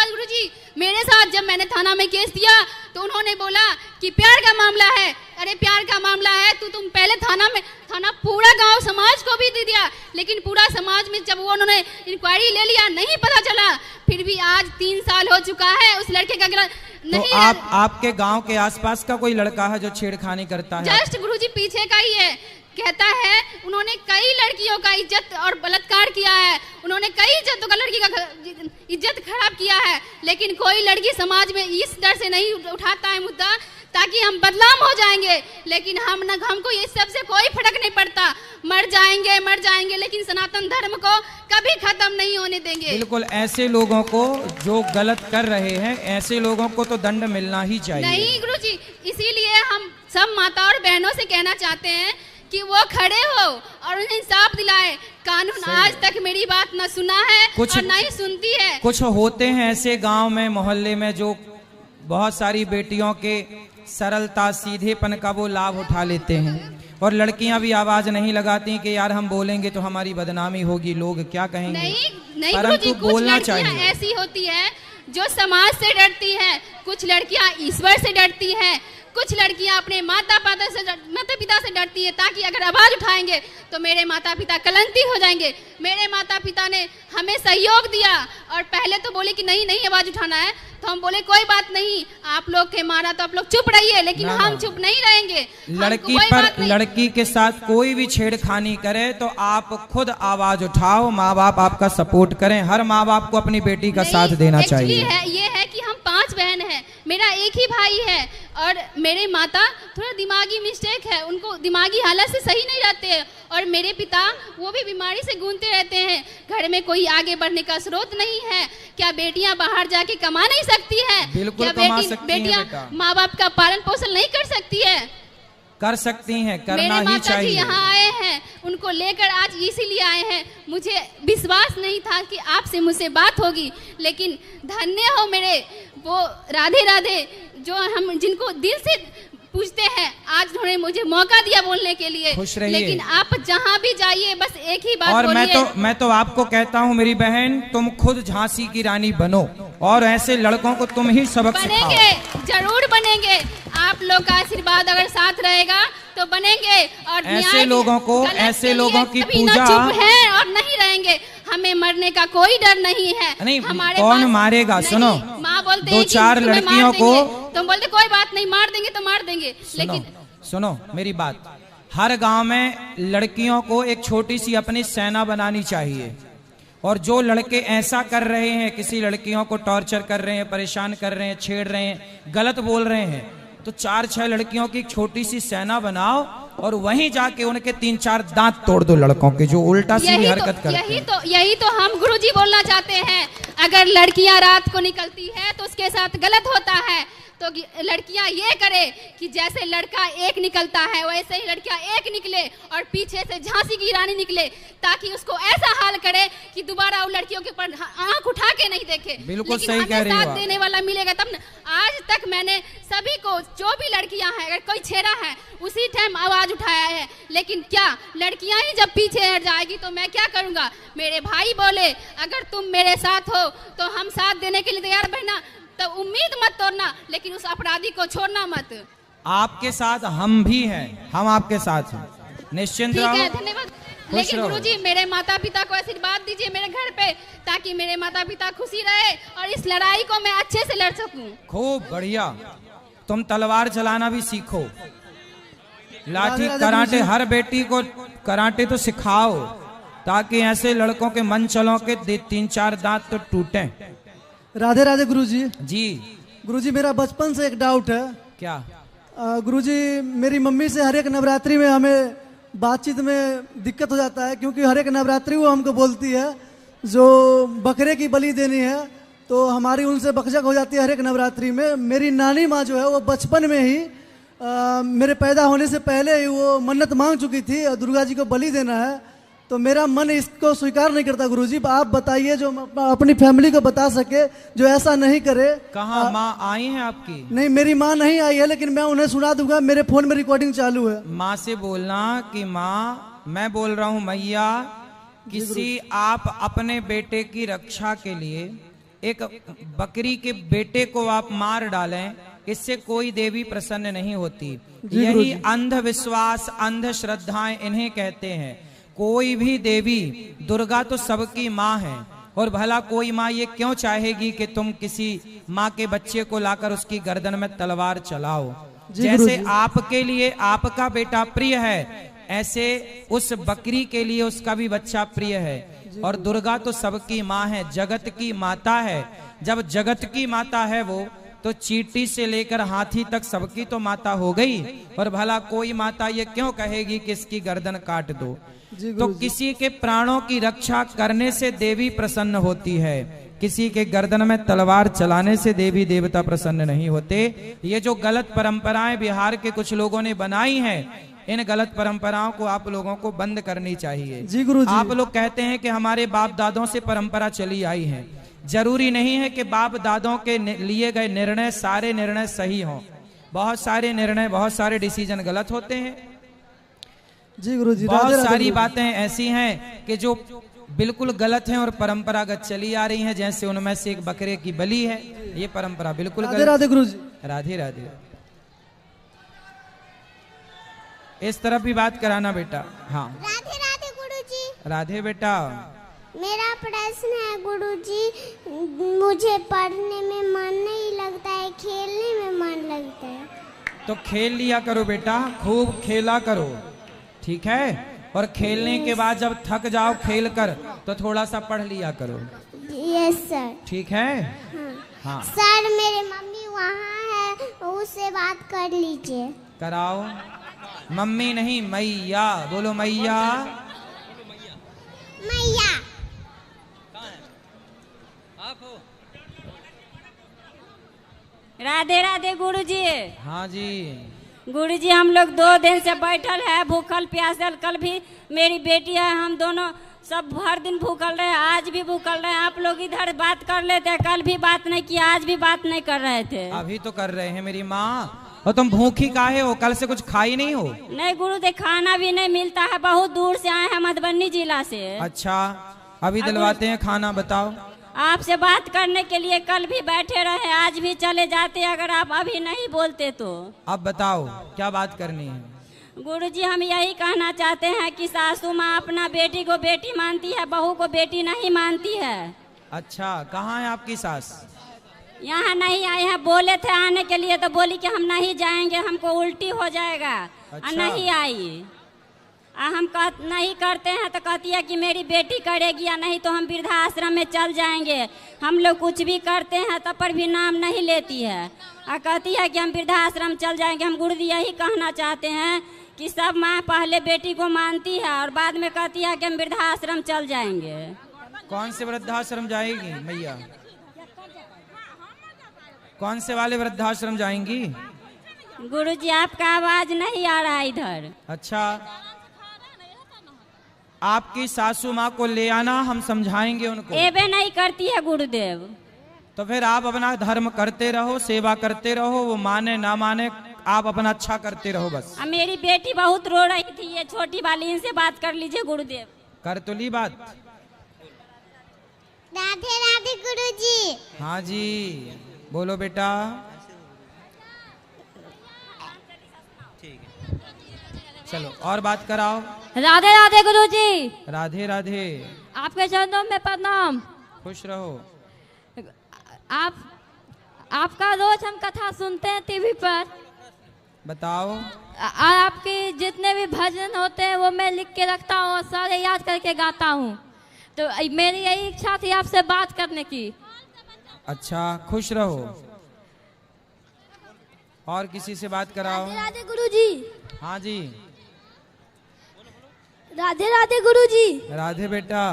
बाद गुरुजी मेरे साथ जब मैंने थाना में केस दिया तो उन्होंने बोला कि प्यार का मामला है। अरे प्यार का मामला है तो तुम पहले थाना पूरा गांव समाज को भी दे दिया, लेकिन पूरा समाज में जब वो उन्होंने इंक्वायरी ले लिया नहीं पता चला। फिर भी आज 3 साल हो चुका है उस लड़के का नहीं। तो आपके गांव के आसपास का कोई लड़का है जो छेड़खानी करता है? जस्ट गुरुजी पीछे का ही है। कहता है उन्होंने कई लड़कियों का इज्जत और बलात्कार किया है, उन्होंने कई इज्जतों का लड़की का इज्जत खराब किया है, लेकिन कोई लड़की समाज में इस डर से नहीं उठाता है मुद्दा ताकि हम बदनाम हो जाएंगे। लेकिन हमको ये सबसे कोई फर्क नहीं पड़ता, मर जाएंगे, लेकिन सनातन धर्म को कभी खत्म नहीं होने देंगे। बिल्कुल, ऐसे लोगों को जो गलत कर रहे हैं ऐसे लोगों को तो दंड मिलना ही चाहिए। नहीं गुरुजी, इसीलिए हम सब माता और बहनों से कहना चाहते हैं कि वो खड़े हो और उन्हें इंसाफ दिलाए। कानून आज तक मेरी बात न सुना है और न ही सुनती है। कुछ होते हैं ऐसे गांव में मोहल्ले में जो बहुत सारी बेटियों के सरलता सीधेपन का वो लाभ उठा लेते हैं, और लड़कियां भी आवाज नहीं लगाती कि यार हम बोलेंगे तो हमारी बदनामी होगी, लोग क्या कहेंगे। नहीं परंतु बोलना चाहिए। ऐसी होती है जो समाज से डरती है, कुछ लड़कियां ईश्वर से डरती हैं, कुछ लड़कियां अपने माता पिता से डरती है ताकि अगर आवाज उठाएंगे तो मेरे माता पिता कलंकित हो जाएंगे। मेरे माता पिता ने हमें सहयोग दिया और पहले तो बोले कि नहीं आवाज उठाना है, तो हम बोले कोई बात नहीं, आप लोग के मारा तो आप लोग चुप रहिए, लेकिन हम चुप नहीं रहेंगे। लड़की के साथ कोई भी छेड़खानी करे तो आप खुद आवाज उठाओ, माँ बाप आपका सपोर्ट करें। हर माँ बाप को अपनी बेटी का साथ देना चाहिए। ये है कि हम 5 बहन हैं, मेरा एक ही भाई है और मेरे माता थोड़ा दिमागी मिस्टेक है, उनको दिमागी हालत से सही नहीं रहते हैं, और मेरे पिता वो भी बीमारी से गूंजते रहते हैं। घर में कोई आगे बढ़ने का स्रोत नहीं है। क्या बेटियां बाहर जाके कमा नहीं सकती हैं? बिल्कुल क्या बेटियां माँ बाप का पालन पोषण नहीं कर सकती है? कर सकती हैं, करना ही चाहिए। मेरे माता जी यहाँ आए हैं, उनको लेकर आज इसीलिए आए हैं। मुझे विश्वास नहीं था कि आपसे मुझसे बात होगी, लेकिन धन्य हो मेरे वो राधे राधे जो हम जिनको दिल से पूछते हैं, आज उन्होंने मुझे मौका दिया बोलने के लिए। खुश रहिए। लेकिन आप जहाँ भी जाइए बस एक ही बात और बोलिए। मैं तो आपको कहता हूँ मेरी बहन, तुम खुद झांसी की रानी बनो और ऐसे लड़कों को तुम ही सबक सिखाओ। बनेंगे, जरूर बनेंगे। आप लोग का आशीर्वाद अगर साथ रहेगा तो बनेंगे। और ऐसे लोगों की पूजा चुप है और नहीं रहेंगे। हमें मरने का कोई डर नहीं है। नहीं, कौन मारेगा? सुनो, माँ बोलते 2-4 लड़कियों को तुम बोलते कोई बात नहीं, मार देंगे तो मार देंगे, लेकिन सुनो मेरी बात, हर गांव में लड़कियों को एक छोटी सी अपनी सेना बनानी चाहिए। और जो लड़के ऐसा कर रहे हैं, किसी लड़कियों को टॉर्चर कर रहे हैं, परेशान कर रहे हैं, छेड़ रहे हैं, गलत बोल रहे हैं, तो 4-6 लड़कियों की एक छोटी सी सेना बनाओ और वहीं जाके उनके 3-4 दांत तोड़ दो लड़कों के जो उल्टा सीधी हरकत करते हैं। यही तो हम गुरुजी बोलना चाहते हैं। अगर लड़कियां रात को निकलती है तो उसके साथ गलत होता है, तो लड़कियां ये करे कि जैसे लड़का एक निकलता है वैसे ही लड़कियां एक निकले और पीछे से झांसी की रानी निकले, ताकि उसको ऐसा हाल करे कि दोबारा वो लड़कियों के ऊपर आंख उठा के नहीं देखे। बिल्कुल सही कह रही हो। साथ देने वाला मिलेगा तब न। आज तक मैंने सभी को, जो भी लड़कियां हैं, अगर कोई छेड़ा है उसी टाइम आवाज उठाया है, लेकिन क्या लड़कियां ही जब पीछे हट जाएगी तो मैं क्या करूंगा? मेरे भाई बोले अगर तुम मेरे साथ हो तो हम साथ देने के लिए तैयार रहना, तो उम्मीद मत तोड़ना, लेकिन उस अपराधी को छोड़ना मत। आपके साथ हम भी हैं, हम आपके साथ हैं, निश्चिंत रहो। ठीक है, धन्यवाद। लेकिन गुरुजी मेरे माता पिता को आशीर्वाद दीजिए मेरे घर पे, ताकि मेरे माता पिता खुशी रहे और इस लड़ाई को मैं अच्छे से लड़ सकूं। खूब बढ़िया। तुम तलवार चलाना भी सीखो, लाठी कराटे, हर बेटी को कराटे तो सिखाओ, ताकि ऐसे लड़कों के मन चलों के 3-4 दांत तो टूटे। राधे राधे गुरुजी। जी गुरुजी, मेरा बचपन से एक डाउट है। क्या? गुरुजी, मेरी मम्मी से हर एक नवरात्रि में हमें बातचीत में दिक्कत हो जाता है, क्योंकि हर एक नवरात्रि वो हमको बोलती है जो बकरे की बलि देनी है, तो हमारी उनसे बकझक हो जाती है हर एक नवरात्रि में। मेरी नानी माँ जो है वो बचपन में ही मेरे पैदा होने से पहले ही वो मन्नत मांग चुकी थी और दुर्गा जी को बलि देना है, तो मेरा मन इसको स्वीकार नहीं करता। गुरुजी आप बताइए जो अपनी फैमिली को बता सके जो ऐसा नहीं करे। कहाँ माँ आई हैं आपकी? नहीं, मेरी माँ नहीं आई है, लेकिन मैं उन्हें सुना दूंगा, मेरे फोन में रिकॉर्डिंग चालू है। माँ से बोलना कि माँ मैं बोल रहा हूँ मैया, किसी आप अपने बेटे की रक्षा के लिए एक बकरी के बेटे को आप मार डालें, इससे कोई देवी प्रसन्न नहीं होती। यही अंधविश्वास, अंधश्रद्धाएं इन्हें कहते हैं। कोई भी देवी, दुर्गा तो सबकी माँ है, और भला कोई माँ ये क्यों चाहेगी कि तुम किसी माँ के बच्चे को लाकर उसकी गर्दन में तलवार चलाओ। जैसे आपके लिए आपका बेटा प्रिय है, ऐसे उस बकरी के लिए उसका भी बच्चा प्रिय है। और दुर्गा तो सबकी माँ है, जगत की माता है। जब जगत की माता है वो, तो चींटी से लेकर हाथी तक सबकी तो माता हो गई। और भला कोई माता ये क्यों कहेगी कि इसकी गर्दन काट दो। तो किसी के प्राणों की रक्षा करने से देवी प्रसन्न होती है, किसी के गर्दन में तलवार चलाने से देवी देवता प्रसन्न नहीं होते। ये जो गलत परंपराएं बिहार के कुछ लोगों ने बनाई हैं, इन गलत परंपराओं को आप लोगों को बंद करनी चाहिए। जी गुरुजी। आप लोग कहते हैं कि हमारे बाप दादों से परंपरा चली आई है। जरूरी नहीं है कि बाप दादों के लिए गए निर्णय सारे निर्णय सही हों। बहुत सारे निर्णय, बहुत सारे डिसीजन गलत होते हैं। जी गुरुजी। बहुत सारी बातें ऐसी हैं कि जो बिल्कुल गलत हैं और परंपरागत चली आ रही हैं। जैसे उनमें से एक बकरे की बलि है, ये परंपरा बिल्कुल गलत। राधे गुरुजी। राधे राधे। इस तरफ भी बात कराना बेटा। हाँ राधे राधे गुरुजी। राधे बेटा। मेरा प्रश्न है गुरुजी, मुझे पढ़ने में मन नहीं लगता है, खेलने में मन लगता है। तो खेल लिया करो बेटा, खूब खेला करो, ठीक है। और खेलने के बाद जब थक जाओ खेल कर, तो थोड़ा सा पढ़ लिया करो। Yes sir. ठीक है। हाँ सर, मेरे मम्मी वहाँ है, उससे बात कर लीजिए। कराओ। मम्मी नहीं, मैया बोलो। मैया मैया। राधे राधे गुरुजी। हाँ जी। गुरुजी, हम लोग 2 दिन से बैठल है, भूखल प्यासल। कल भी मेरी बेटी है, हम दोनों सब भर दिन भूखल रहे, आज भी भूखल रहे। आप लोग इधर बात कर लेते, कल भी बात नहीं किया, आज भी बात नहीं कर रहे थे। अभी तो कर रहे हैं मेरी माँ। और तुम भूखी काहे हो? कल से कुछ खाई नहीं हो? नहीं गुरुदेव, खाना भी नहीं मिलता है, बहुत दूर से आए हैं, मधुबनी जिला से। अच्छा, अभी दिलवाते हैं खाना। बताओ। आपसे बात करने के लिए कल भी बैठे रहे, आज भी चले जाते अगर आप अभी नहीं बोलते तो। अब बताओ क्या बात करनी है? गुरुजी, हम यही कहना चाहते हैं कि सासू माँ अपना बेटी को बेटी मानती है, बहू को बेटी नहीं मानती है। अच्छा, कहाँ है आपकी सास? यहाँ नहीं आए हैं, बोले थे आने के लिए तो बोली कि हम नहीं जाएंगे, हमको उल्टी हो जाएगा। अच्छा। नहीं आई। हम नहीं करते हैं तो कहती है कि मेरी बेटी करेगी, या नहीं तो हम वृद्धाश्रम में चल जाएंगे। हम लोग कुछ भी करते हैं तब पर भी नाम नहीं लेती है, और कहती है कि हम वृद्धाश्रम चल जाएंगे। हम गुरुजी यही कहना चाहते हैं कि सब माँ पहले बेटी को मानती है और बाद में कहती है कि हम वृद्धाश्रम चल जाएंगे। कौन से वृद्धाश्रम जाएगी मैया? कौन से वाले वृद्धाश्रम जाएंगी? गुरुजी, आपका आवाज नहीं आ रहा इधर। अच्छा, आपकी सासू माँ को ले आना, हम समझाएंगे उनको। एबे नहीं करती है गुरुदेव। तो फिर आप अपना धर्म करते रहो, सेवा करते रहो, वो माने ना माने, आप अपना अच्छा करते रहो बस। अब मेरी बेटी बहुत रो रही थी, ये छोटी वाली, इनसे बात कर लीजिए गुरुदेव। कर तो ली बात। राधे राधे गुरुजी। हाँ जी, बोलो बेटा। चलो और बात कराओ। राधे राधे गुरुजी। राधे राधे। आपके चरणों में प्रणाम। खुश रहो। आपका रोज हम कथा सुनते हैं टीवी पर। बताओ। आपके जितने भी भजन होते हैं वो मैं लिख के रखता हूँ और सारे याद करके गाता हूँ। तो मेरी यही इच्छा थी आपसे बात करने की। अच्छा, खुश रहो। और किसी से बात कराओ। राधे राधे गुरुजी। हाँ जी। राधे राधे गुरुजी। राधे बेटा।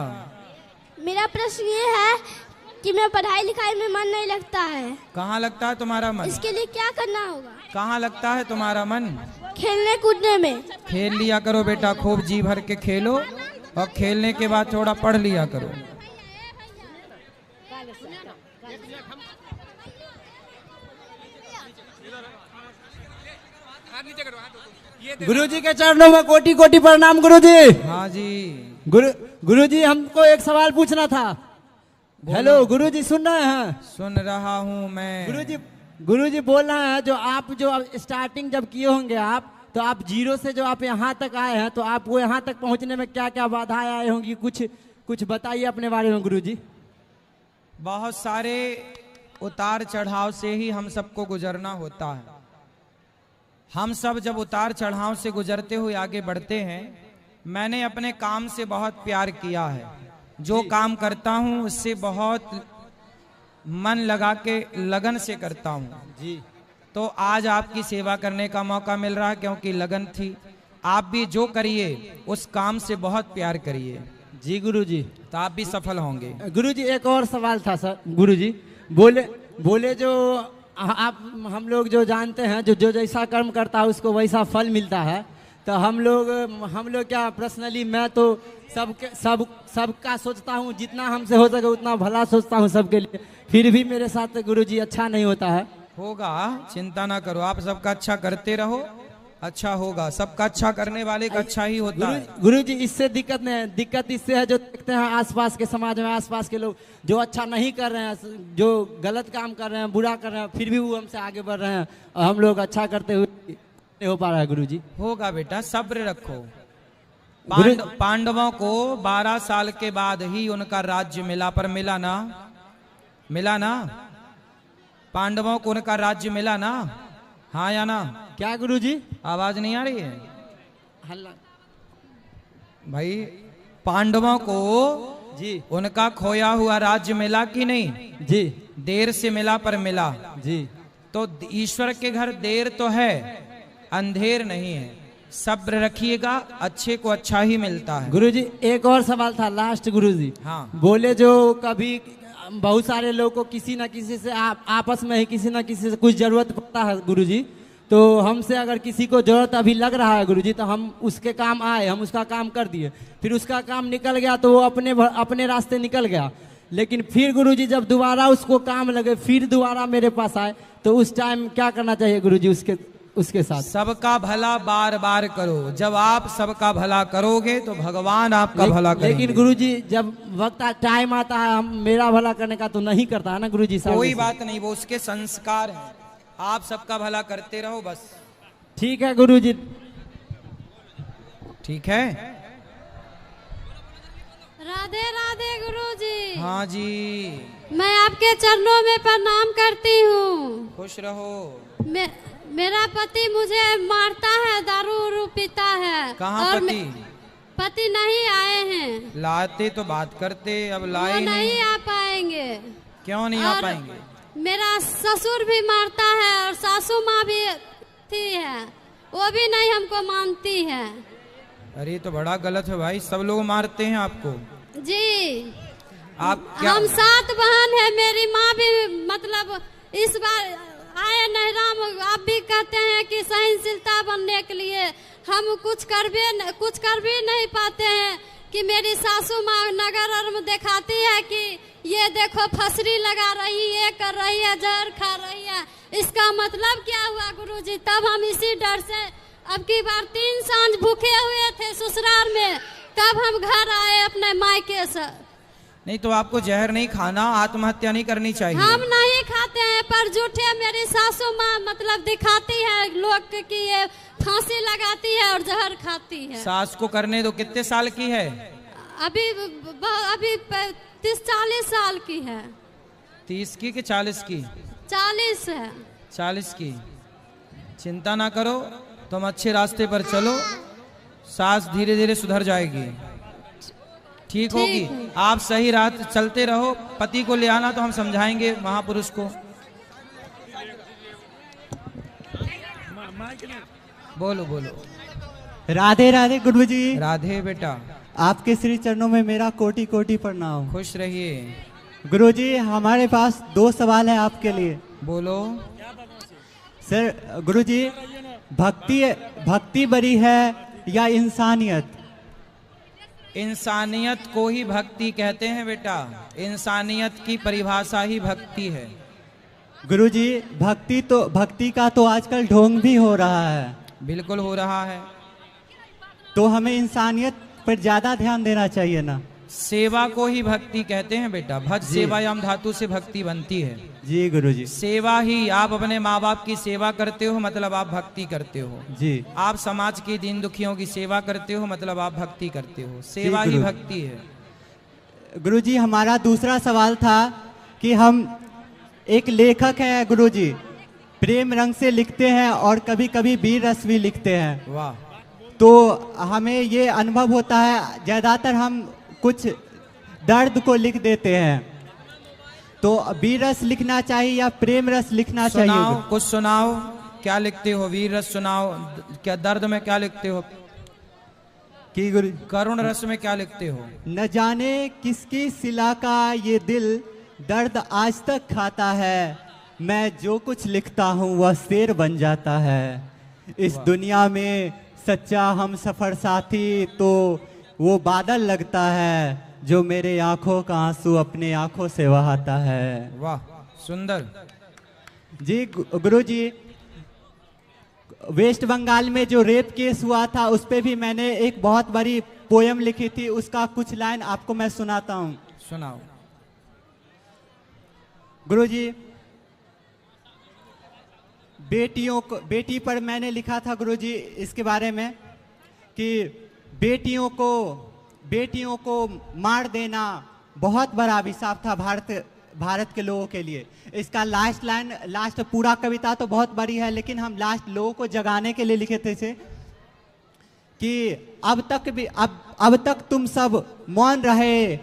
मेरा प्रश्न ये है कि मैं पढ़ाई लिखाई में मन नहीं लगता है। कहाँ लगता है तुम्हारा मन? इसके लिए क्या करना होगा? कहाँ लगता है तुम्हारा मन? खेलने कूदने में। खेल लिया करो बेटा, खूब जी भर के खेलो, और खेलने के बाद थोड़ा पढ़ लिया करो। गुरुजी के चरणों में कोटि कोटि प्रणाम गुरुजी। हाँ जी। गुरुजी, हमको एक सवाल पूछना था। हेलो गुरुजी, सुन रहे हैं? सुन रहा हूँ मैं। गुरुजी बोल रहे हैं, जो स्टार्टिंग जब किए होंगे आप, तो आप जीरो से जो आप यहाँ तक आए हैं, तो आपको यहाँ तक पहुँचने में क्या क्या बाधाएं आए होंगी, कुछ बताइए अपने बारे में गुरुजी। बहुत सारे उतार चढ़ाव से ही हम सबको गुजरना होता है। हम सब जब उतार चढ़ाव से गुजरते हुए आगे बढ़ते हैं, मैंने अपने काम से बहुत प्यार किया है। जो काम करता हूँ उससे बहुत मन लगा के लगन से करता हूँ जी। तो आज आपकी सेवा करने का मौका मिल रहा है, क्योंकि लगन थी। आप भी जो करिए उस काम से बहुत प्यार करिए जी गुरुजी, तो आप भी सफल होंगे। गुरुजी एक और सवाल था सर। गुरुजी बोले जो आप हम लोग जो जानते हैं, जो जैसा कर्म करता है उसको वैसा फल मिलता है। तो हम लोग क्या पर्सनली, मैं तो सबका सोचता हूँ, जितना हमसे हो सके उतना भला सोचता हूँ सबके लिए, फिर भी मेरे साथ गुरुजी अच्छा नहीं होता है। होगा, चिंता ना करो, आप सबका अच्छा करते रहो, अच्छा होगा। सबका अच्छा करने वाले का अच्छा ही होता है। गुरुजी इससे दिक्कत नहीं है, दिक्कत इससे है जो देखते हैं आसपास के समाज में, आसपास के लोग जो अच्छा नहीं कर रहे हैं, जो गलत काम कर रहे हैं, बुरा कर रहे हैं, फिर भी वो हमसे आगे बढ़ रहे हैं, और हम लोग अच्छा करते हुए नहीं हो पा रहा है गुरुजी। होगा बेटा, सब्र रखो। पांडवों को 12 साल के बाद ही उनका राज्य मिला, पर मिला ना पांडवों को उनका राज्य मिला ना? हाँ या ना? क्या गुरुजी? आवाज नहीं आ रही है? हल्ला भाई, पांडवों को जी उनका खोया हुआ राज्य मिला कि नहीं? जी। देर से मिला, पर मिला जी। तो ईश्वर के घर देर तो है, अंधेर नहीं है। सब्र रखिएगा, अच्छे को अच्छा ही मिलता है। गुरुजी एक और सवाल था लास्ट गुरुजी। हाँ। बोले जो कभी बहुत सारे लोगों को किसी न किसी से आपस में ही किसी न किसी से कुछ जरूरत पड़ता है गुरुजी, तो हमसे अगर किसी को जरूरत अभी लग रहा है गुरुजी, तो हम उसके काम आए, हम उसका काम कर दिए, फिर उसका काम निकल गया तो वो अपने रास्ते निकल गया। लेकिन फिर गुरुजी जब दोबारा उसको काम लगे, फिर दोबारा मेरे पास आए, तो उस टाइम क्या करना चाहिए गुरुजी उसके साथ? सबका भला बार बार करो। जब आप सबका भला करोगे तो भगवान आपका भला करेंगे। लेकिन गुरुजी जब वक्त टाइम आता है, हम मेरा भला करने का तो नहीं करता है ना गुरुजी। कोई बात नहीं, वो उसके संस्कार हैं। आप सबका भला करते रहो बस। ठीक है गुरुजी। ठीक है। राधे राधे गुरुजी। हाँ जी, मैं आपके चरणों में प्रणाम करती हूँ। खुश रहो। मेरा पति मुझे मारता है, दारू उरू पीता है। कहाँ पति? पति नहीं आए हैं। लाते तो बात करते, अब लाए नहीं आ पाएंगे। क्यों नहीं आ पाएंगे? मेरा ससुर भी मारता है और सासू माँ भी थी है, वो भी नहीं हमको मानती है। अरे तो बड़ा गलत है भाई, सब लोग मारते हैं आपको। जी। आप क्या? हम 7 बहन है, मेरी माँ भी मतलब इस बार आए नहराम। आप भी कहते हैं कि सहनशीलता बनने के लिए हम कुछ कर भी नहीं पाते हैं, कि मेरी सासू माँ नगर में दिखाती है कि ये देखो फसरी लगा रही, ये कर रही है, जहर खा रही है। इसका मतलब क्या हुआ गुरुजी? तब हम इसी डर से अब की बार 3 सांझ भूखे हुए थे ससुराल में, तब हम घर आए अपने मायके से। नहीं तो आपको जहर नहीं खाना, आत्महत्या नहीं करनी चाहिए। हम नहीं खाते हैं, पर झूठे मेरी सासू माँ मतलब दिखाती है लोग कि ये फांसी लगाती है और जहर खाती है। सास को करने दो। कितने साल की है? अभी 30-40 साल की है। 30 की कि 40 की? 40 है। 40 की। चिंता ना करो, तुम अच्छे रास्ते पर चलो, सास धीरे धीरे सुधर जाएगी, ठीक होगी। आप सही राह चलते रहो। पति को ले आना तो हम समझाएंगे महापुरुष को। बोलो बोलो। राधे राधे गुरुजी। राधे बेटा। आपके श्री चरणों में मेरा कोटि कोटि प्रणाम। खुश रहिए। गुरुजी हमारे पास 2 सवाल है आपके लिए। बोलो। सर गुरुजी, भक्ति बड़ी है या इंसानियत? इंसानियत को ही भक्ति कहते हैं बेटा। इंसानियत की परिभाषा ही भक्ति है। गुरुजी भक्ति का तो आजकल ढोंग भी हो रहा है। बिल्कुल हो रहा है। तो हमें इंसानियत पर ज्यादा ध्यान देना चाहिए ना? सेवा को ही भक्ति कहते हैं बेटा। भज सेवायाम धातु से भक्ति बनती है। जी गुरुजी। सेवा ही, आप अपने माँ बाप की सेवा करते हो मतलब आप भक्ति करते हो जी। आप समाज के दीन दुखियों की सेवा करते हो मतलब आप भक्ति करते हो। सेवा ही भक्ति है। गुरुजी हमारा दूसरा सवाल था कि हम एक लेखक हैं गुरुजी, प्रेम रंग से लिखते हैं और कभी कभी वीर रस भी लिखते हैं। वाह। तो हमें ये अनुभव होता है ज्यादातर हम कुछ दर्द को लिख देते हैं, तो वीर रस लिखना चाहिए या प्रेम रस लिखना चाहिए? सुनाओ, कुछ सुनाओ, क्या लिखते हो? वीर रस सुनाओ। क्या दर्द में क्या लिखते हो? कि गुरु करुण रस में क्या लिखते हो? न जाने किसकी सिला का ये दिल दर्द आज तक खाता है, मैं जो कुछ लिखता हूँ वह शेर बन जाता है। इस दुनिया में सच्चा हम सफर साथी तो वो बादल लगता है जो मेरे आंखों का आंसू अपने आंखों से बहाता है। वाह, सुंदर। जी गुरुजी, वेस्ट बंगाल में जो रेप केस हुआ था उस पे भी मैंने एक बहुत बड़ी पोयम लिखी थी, उसका कुछ लाइन आपको मैं सुनाता हूँ। सुनाओ। गुरुजी, बेटी पर मैंने लिखा था गुरुजी इसके बारे में कि बेटियों को मार देना बहुत बड़ा अभिशाप था भारत के लोगों के लिए। इसका लास्ट पूरा कविता तो बहुत बड़ी है, लेकिन हम लास्ट लोगों को जगाने के लिए लिखे थे इसे कि अब तक तुम सब मौन रहे,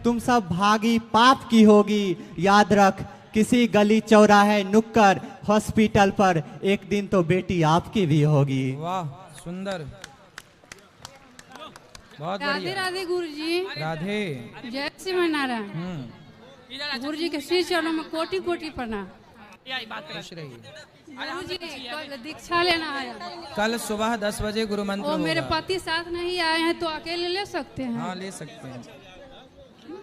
तुम सब भागी पाप की होगी। याद रख, किसी गली चौराहे नुक्कड़ हॉस्पिटल पर एक दिन तो बेटी आपकी भी होगी। वाह, सुंदर, बहुत राधे बढ़िया। राधे गुरुजी। राधे। जय श्री नारायण। गुरुजी के श्री चरणों में कोटि कोटि प्रणाम। खुश रहिए। गुरुजी कल दीक्षा लेना आया। कल सुबह 10 बजे गुरु मंत्र वो मेरे होगा। पति साथ नहीं आए हैं तो अकेले ले सकते हैं? हाँ, ले सकते हैं।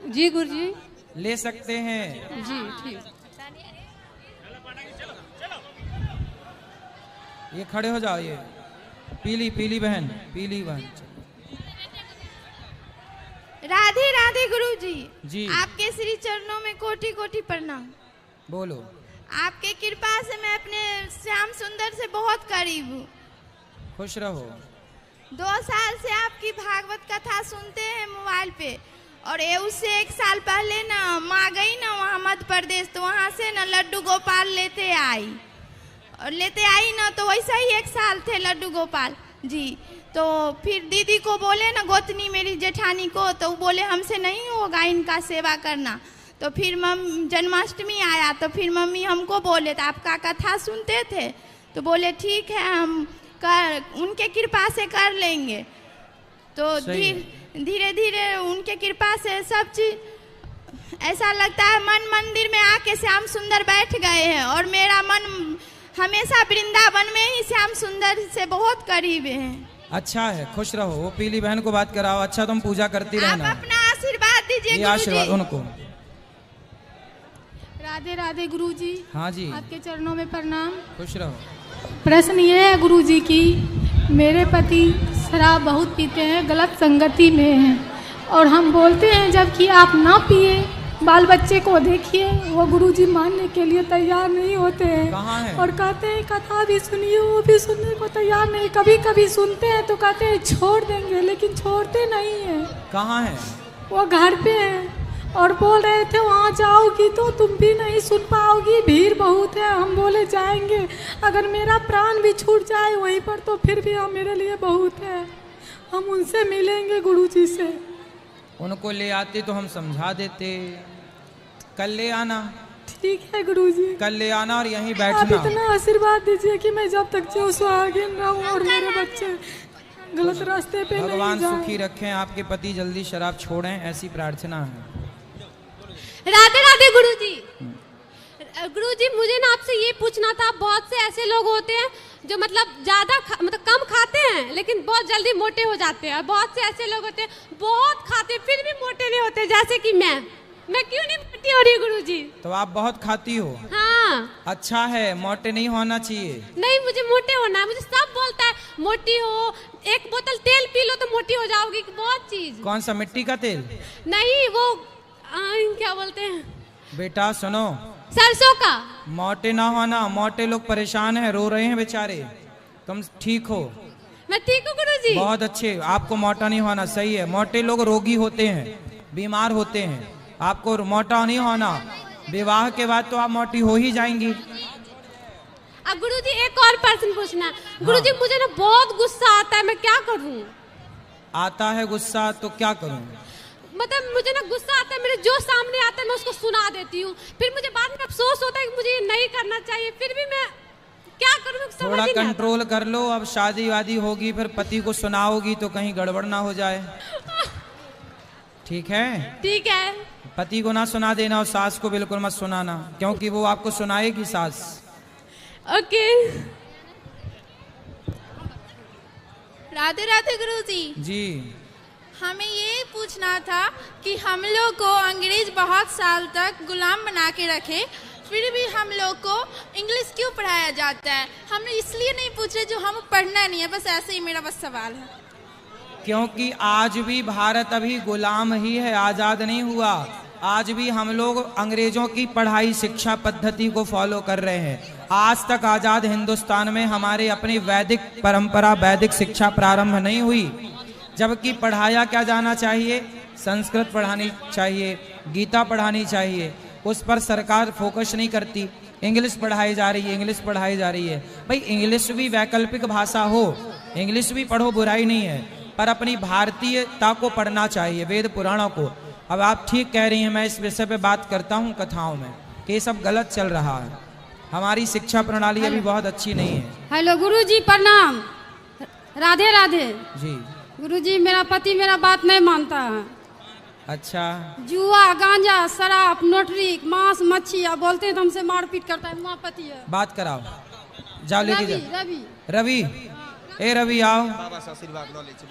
जी गुरुजी, ले सकते हैं। जी ठीक। ये खड़े हो जाओ। ये पीली बहन। राधे राधे गुरुजी। जी। आपके श्री चरणों में कोटि कोटि प्रणाम। बोलो। आपके कृपा से मैं अपने श्याम सुंदर से बहुत करीब हूँ। खुश रहो। 2 साल से आपकी भागवत कथा सुनते हैं मोबाइल पे, और ये उससे 1 साल पहले ना माँ गई ना वहाँ मध्य प्रदेश, तो वहाँ से ना लड्डू गोपाल लेते आई ना, तो वैसा ही 1 साल थे लड्डू गोपाल जी। तो फिर दीदी को बोले ना, गोतनी मेरी जेठानी को, तो बोले हमसे नहीं होगा इनका सेवा करना। तो फिर जन्माष्टमी आया तो फिर मम्मी हमको बोले, तो आपका कथा सुनते थे तो बोले ठीक है हम उनके कृपा से कर लेंगे। तो धीरे धीरे उनके कृपा से सब चीज ऐसा लगता है मन मंदिर में आके श्याम सुंदर बैठ गए हैं, और मेरा मन हमेशा वृंदावन में ही श्याम सुंदर से बहुत करीब है। अच्छा है, खुश रहो। वो पीली बहन को बात कराओ। अच्छा, तुम पूजा करती रहना। आप अपना आशीर्वाद दीजिए। ये आशीर्वाद उनको। राधे राधे गुरुजी। हाँ जी। आपके चरणों में प्रणाम। खुश रहो। प्रश्न ये है गुरुजी की, मेरे पति शराब बहुत पीते हैं, गलत संगति में हैं, और हम बोलते हैं जबकि आप ना पिए, बाल बच्चे को देखिए, वो गुरुजी मानने के लिए तैयार नहीं होते हैं। कहाँ है? और कहते हैं कथा भी सुनिए, वो भी सुनने को तैयार नहीं। कभी कभी सुनते हैं तो कहते हैं छोड़ देंगे, लेकिन छोड़ते नहीं हैं। कहाँ है? वो घर पे है, और बोल रहे थे वहाँ जाओगी तो तुम भी नहीं सुन पाओगी, भीड़ बहुत है। हम बोले जाएंगे, अगर मेरा प्राण भी छूट जाए वहीं पर तो फिर भी हम मेरे लिए बहुत है, हम उनसे मिलेंगे गुरुजी से। उनको ले आते तो हम समझा देते। कल ले आना। ठीक है गुरुजी। कल ले आना और यहीं आप बैठना। इतना आशीर्वाद दीजिए कि मैं जब तक जीऊँ सुहागिन रहूं और मेरे बच्चे गलत रास्ते पे भगवान नहीं सुखी जाएं। रखें, आपके पति जल्दी शराब छोड़ें, ऐसी प्रार्थना है। राधे राधे गुरुजी। गुरुजी, मुझे ना आपसे ये पूछना था, बहुत से ऐसे लोग होते हैं जो मतलब कम खाते हैं लेकिन बहुत जल्दी मोटे हो जाते हैं, बहुत से ऐसे लोग होते हैं बहुत खाते फिर भी मोटे नहीं होते, जैसे कि मैं क्यों नहीं मोटी हो रही गुरुजी? तो आप बहुत खाती हो। हाँ। अच्छा है, मोटे नहीं होना चाहिए। नहीं, मुझे मोटे होना है। मुझे सब बोलता है मोटी हो, एक बोतल तेल पी लो तो मोटी हो जाओगी, बहुत चीज। कौन सा, मिट्टी का तेल? नहीं, वो क्या बोलते हैं बेटा सुनो, सरसों का। मोटे ना होना, मोटे लोग परेशान हैं, रो रहे हैं बेचारे। तुम ठीक हो? मैं ठीक हूँ गुरुजी। बहुत अच्छे, आपको मोटा नहीं होना, सही है। मोटे लोग रोगी होते हैं, बीमार होते हैं, आपको मोटा नहीं होना। विवाह के बाद तो आप मोटी हो ही जाएंगी। अब गुरुजी एक और प्रश्न पूछना है। गुरुजी मुझे ना बहुत गुस्सा आता है, मैं क्या करूं? आता है गुस्सा तो क्या करूं? मतलब मुझे ना गुस्सा आता है, मेरे जो सामने आता है मैं उसको सुना देती हूँ, फिर मुझे बाद में अफसोस होता है कि मुझे ये नहीं करना चाहिए, फिर भी मैं क्या करूं? थोड़ा कंट्रोल कर लो। अब शादी वादी होगी, फिर पति को सुनाओगी तो कहीं गड़बड़ ना हो जाए। ठीक है? ठीक है। पति को ना सुना देना और सास को बिल्कुल मत सुनाना, क्योंकि वो आपको सुनाएगी सास। ओके। राधे राधे गुरुजी। जी, हमें ये पूछना था कि हम लोग को अंग्रेज बहुत साल तक गुलाम बना के रखे, फिर भी हम लोग को इंग्लिश क्यों पढ़ाया जाता है? हम इसलिए नहीं पूछ रहे जो हम पढ़ना नहीं है, बस ऐसे ही मेरा बस सवाल है। क्योंकि आज भी भारत अभी गुलाम ही है, आजाद नहीं हुआ। आज भी हम लोग अंग्रेजों की पढ़ाई शिक्षा पद्धति को फॉलो कर रहे हैं। आज तक आजाद हिंदुस्तान में हमारे अपनी वैदिक परंपरा, वैदिक शिक्षा प्रारंभ नहीं हुई। जबकि पढ़ाया क्या जाना चाहिए? संस्कृत पढ़ानी चाहिए, गीता पढ़ानी चाहिए। उस पर सरकार फोकस नहीं करती। इंग्लिश पढ़ाई जा रही है, इंग्लिश पढ़ाई जा रही है। भाई इंग्लिश भी वैकल्पिक भाषा हो, इंग्लिश भी पढ़ो, बुराई नहीं है, पर अपनी भारतीयता को पढ़ना चाहिए, वेद पुराणों को। अब आप ठीक कह रही हैं, मैं इस विषय पे बात करता हूँ कथाओं में कि ये सब गलत चल रहा है। हमारी शिक्षा प्रणाली अभी बहुत अच्छी नहीं है। हेलो गुरुजी, प्रणाम। राधे राधे जी। गुरुजी, मेरा पति मेरा बात नहीं मानता है। अच्छा। जुआ, गांजा, शराब, नोटरी, मांस, मच्छी, अब बोलते हैं तो हमसे मारपीट करता है। माँ पति है। बात कराओ, जाओ लेके जाओ। रवि, रवि, ए रवि आओ,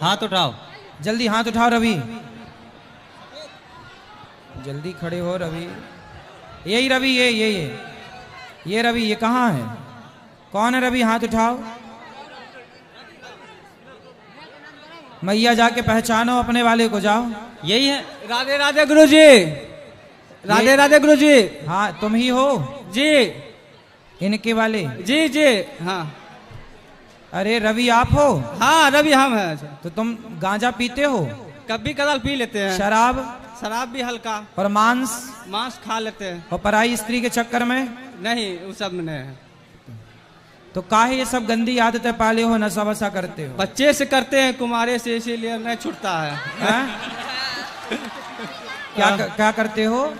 हाथ उठाओ, जल्दी हाथ उठाओ रवि, जल्दी खड़े हो रवि। यही रवि, ये रवि, ये कहाँ है? कौन है रवि? हाथ उठाओ। मैया जाके पहचानो अपने वाले को, जाओ। यही है। राधे राधे गुरुजी। राधे राधे गुरुजी। हाँ, तुम ही हो जी, इनके वाले? जी जी हाँ। अरे रवि आप हो? हाँ रवि हम हैं। तो तुम गांजा पीते हो? कभी कदाल पी लेते हैं। शराब? शराब भी हल्का। और मांस? मांस खा लेते हैं। और पराई स्त्री के चक्कर में? नहीं, वो सब में नहीं है। तो काहे ये सब गंदी आदतें पाले हो, नशा वशा करते हो? बच्चे से करते हैं, कुमारे से, इसीलिए नहीं छूटता है। क्या करते हो?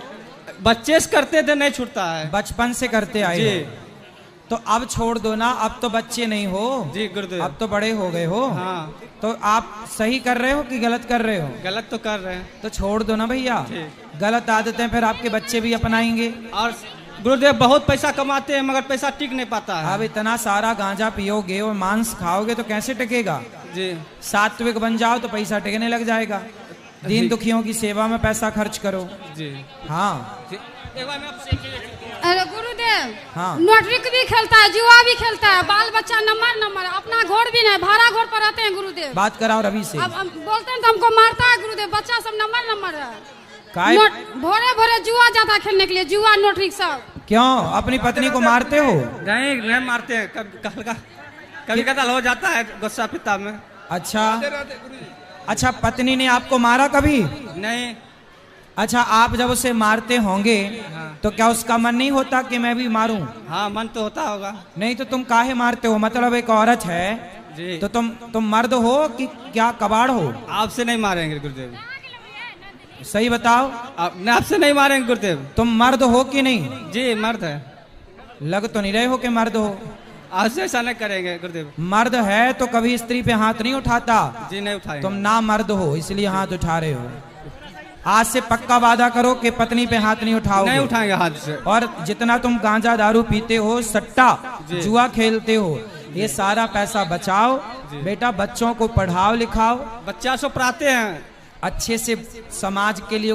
बच्चे से करते थे, नहीं छूटता है। बचपन से करते आए हो? तो अब छोड़ दो ना, अब तो बच्चे नहीं हो जी गुरुदेव, अब तो बड़े हो गए हो। हाँ। तो आप सही कर रहे हो कि गलत कर रहे हो? गलत तो कर रहे हैं। तो छोड़ दो ना भैया, गलत आदतें फिर आपके बच्चे भी अपनाएंगे। और गुरुदेव बहुत पैसा कमाते हैं, मगर पैसा टिक नहीं पाता है। अब इतना सारा गांजा पियोगे और मांस खाओगे तो कैसे टिकेगा? जी। सात्विक बन जाओ तो पैसा टिकने लग जाएगा। दीन दुखियों की सेवा में पैसा खर्च करो। जी हाँ। अरे गुरुदेव, हाँ। नोटरिक भी खेलता है, जुआ भी खेलता है, बाल बच्चा नंबर, अपना घोड़ भी नहीं, भाड़ा घोड़ पर रहते हैं गुरुदेव। बात कराओ रवि से। अब बोलते हैं तो हमको मारता है गुरुदेव, बच्चा सब नंबर है। भोरे भोरे जुआ जाता खेलने के लिए, जुआ नोटरिक सब। क्यों अपनी पत्नी को मारते हो? नहीं मारते हैं, कभी कदाल हो जाता है गुस्सा पिता में। अच्छा, पत्नी ने आपको मारा कभी? नहीं। अच्छा, आप जब उसे मारते होंगे तो क्या उसका मन नहीं होता कि मैं भी मारूं? हाँ, मन तो होता होगा। नहीं तो तुम काहे मारते हो? मतलब एक औरत है जी। तो तुम मर्द हो कि क्या कबाड़ हो? आपसे नहीं मारेंगे गुरुदेव, सही बताओ। आपसे नहीं मारेंगे गुरुदेव। तुम मर्द हो कि नहीं? जी मर्द है। लग तो नहीं रहे हो कि मर्द हो। आपसे ऐसा नहीं करेंगे गुरुदेव। मर्द है तो कभी स्त्री पे हाथ नहीं उठाता। जी नहीं उठाएंगे। तुम ना मर्द हो इसलिए हाथ उठा रहे हो। आज से पक्का वादा करो कि पत्नी पे हाथ नहीं उठाओगे। नहीं उठाएंगे हाथ से। और जितना तुम गांजा दारू पीते हो, सट्टा जुआ खेलते हो, ये सारा पैसा बचाओ बेटा, बच्चों को पढ़ाओ लिखाओ। बच्चा सब पढ़ाते हैं अच्छे से, समाज के लिए